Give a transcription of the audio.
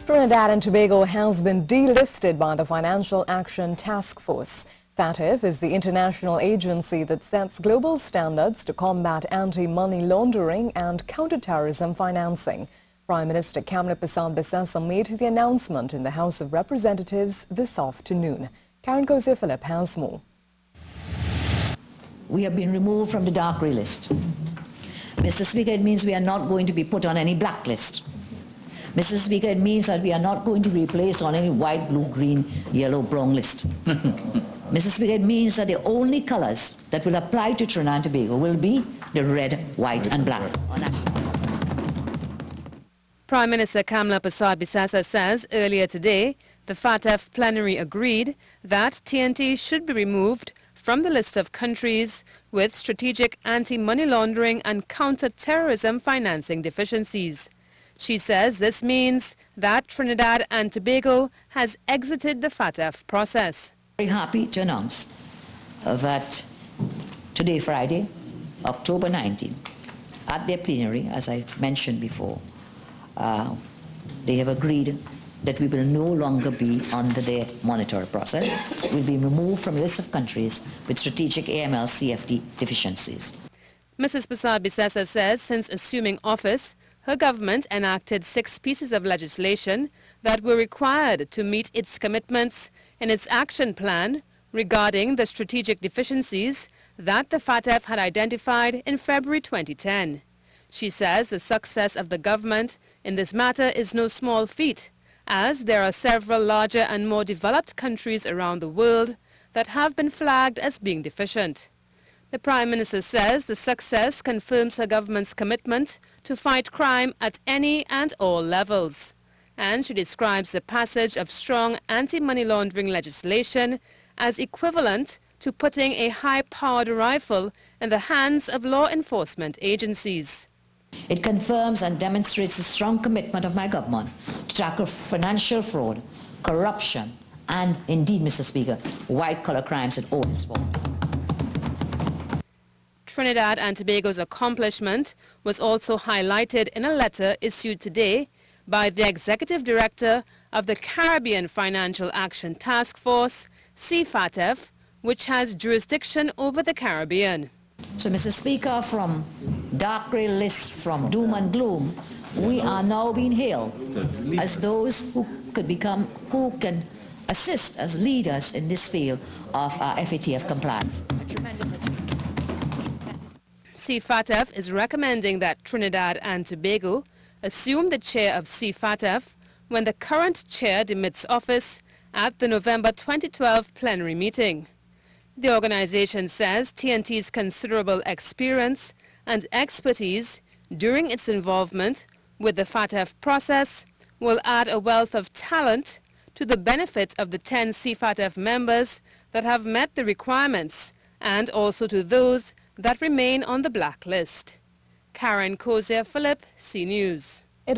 Trinidad and Tobago has been delisted by the Financial Action Task Force. FATF is the international agency that sets global standards to combat anti-money laundering and counter-terrorism financing. Prime Minister Kamla Persad-Bissessar made the announcement in the House of Representatives this afternoon. Karen Kozier-Philip has more. We have been removed from the dark grey list. Mr. Speaker, it means we are not going to be put on any blacklist. Mr. Speaker, it means that we are not going to be placed on any white, blue, green, yellow, brown list. Mr. Speaker, it means that the only colors that will apply to Trinidad and Tobago will be the red, white and black. Prime Minister Kamla Persad-Bissessar says earlier today the FATF plenary agreed that TNT should be removed from the list of countries with strategic anti-money laundering and counter-terrorism financing deficiencies. She says this means that Trinidad and Tobago has exited the FATF process. Very happy to announce that today, Friday, October 19, at their plenary, as I mentioned before, they have agreed that we will no longer be under their monetary process. We'll be removed from a list of countries with strategic AML-CFT deficiencies. Mrs. Persad-Bissessar says since assuming office, her government enacted 6 pieces of legislation that were required to meet its commitments in its action plan regarding the strategic deficiencies that the FATF had identified in February 2010. She says the success of the government in this matter is no small feat, as there are several larger and more developed countries around the world that have been flagged as being deficient. The Prime Minister says the success confirms her government's commitment to fight crime at any and all levels. And she describes the passage of strong anti-money laundering legislation as equivalent to putting a high-powered rifle in the hands of law enforcement agencies. It confirms and demonstrates the strong commitment of my government to tackle financial fraud, corruption, and indeed, Mr. Speaker, white-collar crimes in all its forms. Trinidad and Tobago's accomplishment was also highlighted in a letter issued today by the Executive Director of the Caribbean Financial Action Task Force, CFATF, which has jurisdiction over the Caribbean. So, Mr. Speaker, from dark grey lists, from doom and gloom, we are now being hailed as those who can assist as leaders in this field of FATF compliance. CFATF is recommending that Trinidad and Tobago assume the chair of CFATF when the current chair demits office at the November 2012 plenary meeting. The organization says TNT's considerable experience and expertise during its involvement with the FATF process will add a wealth of talent to the benefit of the 10 CFATF members that have met the requirements and also to those that remain on the blacklist. Karen Kozier-Philip, CNews.